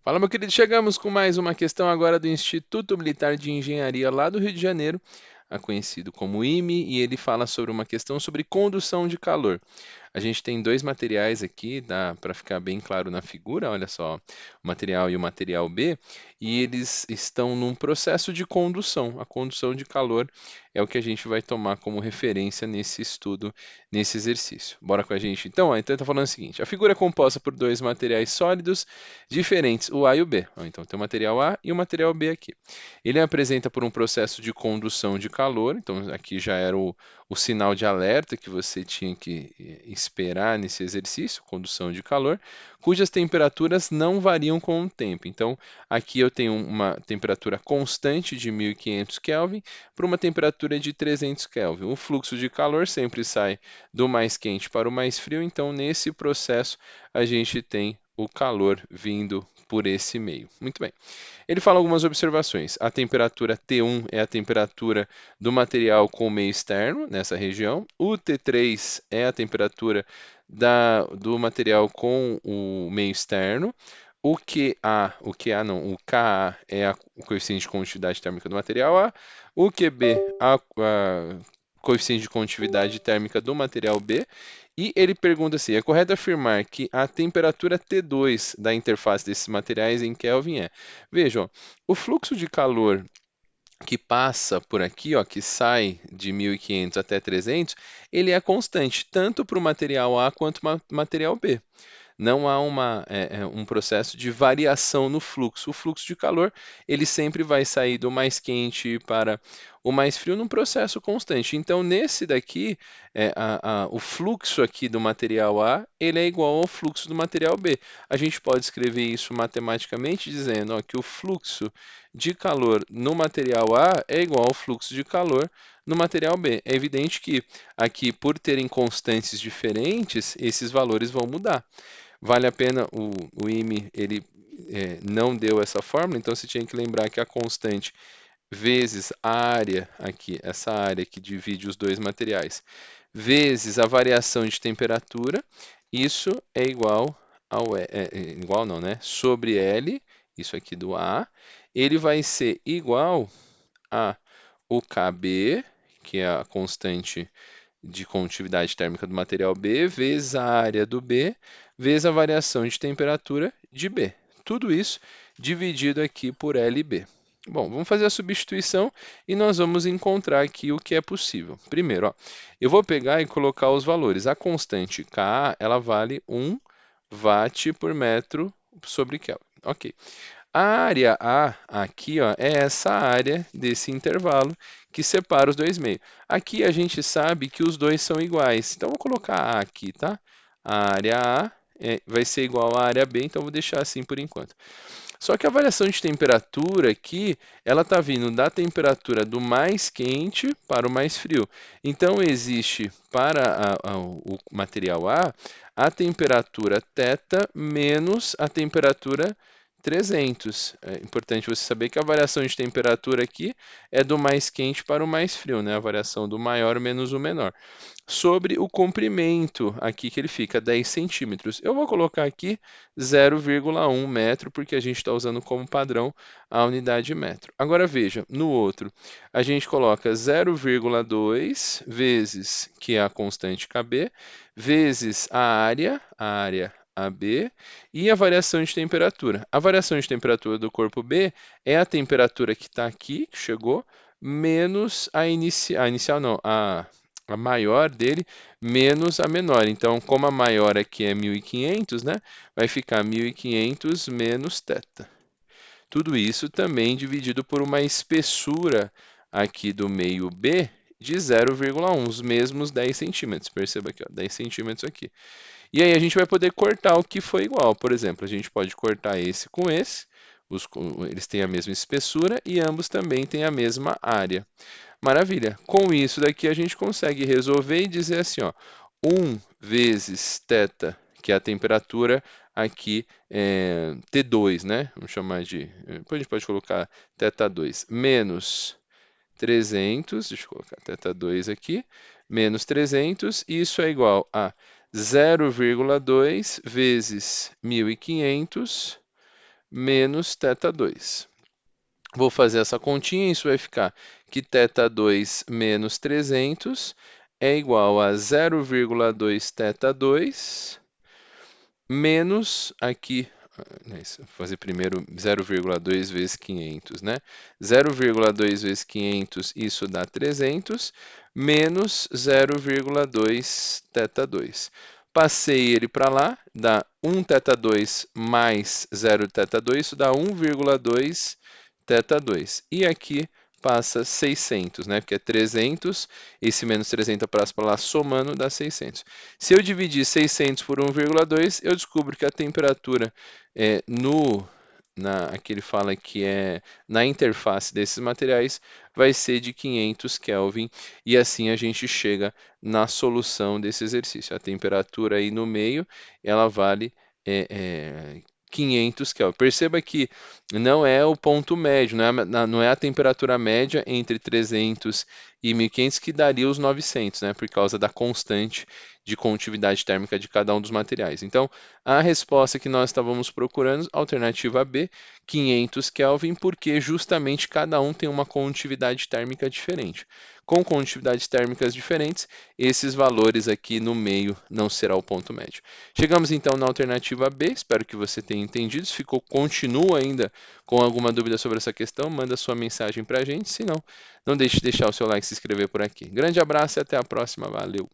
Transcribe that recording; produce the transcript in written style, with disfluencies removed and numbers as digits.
Fala, meu querido, chegamos com mais uma questão agora do Instituto Militar de Engenharia lá do Rio de Janeiro, conhecido como IME, e ele fala sobre uma questão sobre condução de calor. A gente tem dois materiais aqui, dá para ficar bem claro na figura, olha só, o material e o material B, e eles estão num processo de condução. A condução de calor é o que a gente vai tomar como referência nesse estudo, nesse exercício. Bora com a gente então? Então está falando o seguinte: a figura é composta por dois materiais sólidos diferentes, o A e o B. Então tem o material A e o material B aqui. Ele apresenta por um processo de condução de calor, então aqui já era o sinal de alerta que você tinha que esperar nesse exercício, condução de calor, cujas temperaturas não variam com o tempo. Então, aqui eu tenho uma temperatura constante de 1500 Kelvin para uma temperatura de 300 Kelvin. O fluxo de calor sempre sai do mais quente para o mais frio, então nesse processo a gente tem o calor vindo por esse meio. Muito bem. Ele fala algumas observações. A temperatura T1 é a temperatura do material com o meio externo, nessa região. O T3 é a temperatura do material com o meio externo. O QA não, o Ka é o coeficiente de condutividade térmica do material A. O QB, a coeficiente de condutividade térmica do material B. E ele pergunta assim: é correto afirmar que a temperatura T2 da interface desses materiais em Kelvin é. Vejam, o fluxo de calor que passa por aqui, ó, que sai de 1500 até 300, ele é constante, tanto para o material A quanto para o material B. Não há um processo de variação no fluxo. O fluxo de calor, ele sempre vai sair do mais quente para o mais frio num processo constante. Então, nesse daqui, o fluxo aqui do material A, ele é igual ao fluxo do material B. A gente pode escrever isso matematicamente dizendo, ó, que o fluxo de calor no material A é igual ao fluxo de calor no material B. É evidente que aqui, por terem constantes diferentes, esses valores vão mudar. Vale a pena, o IME ele não deu essa fórmula, então você tinha que lembrar que a constante vezes a área aqui, essa área que divide os dois materiais, vezes a variação de temperatura, isso é igual igual não, né? Sobre L, isso aqui do A, ele vai ser igual a o KB, que é a constante de condutividade térmica do material B, vezes a área do B, vezes a variação de temperatura de B. Tudo isso dividido aqui por LB. Bom, vamos fazer a substituição e nós vamos encontrar aqui o que é possível. Primeiro, ó, eu vou pegar e colocar os valores. A constante Ka, ela vale 1 watt por metro sobre Kelvin. Ok. A área A aqui, ó, é essa área desse intervalo que separa os dois meios. Aqui a gente sabe que os dois são iguais. Então, vou colocar A aqui, tá? A área A vai ser igual à área B, então vou deixar assim por enquanto. Só que a variação de temperatura aqui, ela está vindo da temperatura do mais quente para o mais frio. Então, existe para o material a temperatura θ menos a temperatura 300. É importante você saber que a variação de temperatura aqui é do mais quente para o mais frio, né? A variação do maior menos o menor. Sobre o comprimento aqui que ele fica 10 centímetros. Eu vou colocar aqui 0,1 metro, porque a gente está usando como padrão a unidade metro. Agora veja, no outro, a gente coloca 0,2 vezes, que é a constante KB, vezes a área AB, e a variação de temperatura. A variação de temperatura do corpo B é a temperatura que está aqui, que chegou, menos a inicial não, a maior dele menos a menor. Então, como a maior aqui é 1500, né? Vai ficar 1500 menos θ. Tudo isso também dividido por uma espessura aqui do meio B de 0,1, os mesmos 10 centímetros. Perceba aqui, ó, 10 centímetros aqui. E aí a gente vai poder cortar o que foi igual. Por exemplo, a gente pode cortar esse com esse. Eles têm a mesma espessura e ambos também têm a mesma área. Maravilha. Com isso daqui a gente consegue resolver e dizer assim, ó, 1 vezes θ, que é a temperatura aqui, T2, né? Vamos chamar de... Depois a gente pode colocar θ2 menos 300, deixa eu colocar θ2 aqui, menos 300, isso é igual a 0,2 vezes 1500 menos θ2. Vou fazer essa continha, isso vai ficar que θ2 menos 300 é igual a 0,2 θ2 menos aqui, vou fazer primeiro 0,2 vezes 500, né? 0,2 vezes 500, isso dá 300, menos 0,2 θ2. Passei ele para lá, dá 1 θ2 mais 0 θ2, isso dá 1,2 θ2. E aqui passa 600, né? Porque é 300, esse menos 300 passa para lá, somando dá 600. Se eu dividir 600 por 1,2, eu descubro que a temperatura aqui ele fala que é na interface desses materiais, vai ser de 500 Kelvin, e assim a gente chega na solução desse exercício. A temperatura aí no meio, ela vale 500 Kelvin. Perceba que não é o ponto médio, não é a temperatura média entre 300 e 1500 que daria os 900, né? Por causa da constante de condutividade térmica de cada um dos materiais. Então, a resposta que nós estávamos procurando, alternativa B, 500 Kelvin, porque justamente cada um tem uma condutividade térmica diferente. Com condutividades térmicas diferentes, esses valores aqui no meio não será o ponto médio. Chegamos então na alternativa B, espero que você tenha entendido. Se continua ainda com alguma dúvida sobre essa questão, manda sua mensagem para a gente. Se não, não deixe de deixar o seu like e se inscrever por aqui. Grande abraço e até a próxima. Valeu!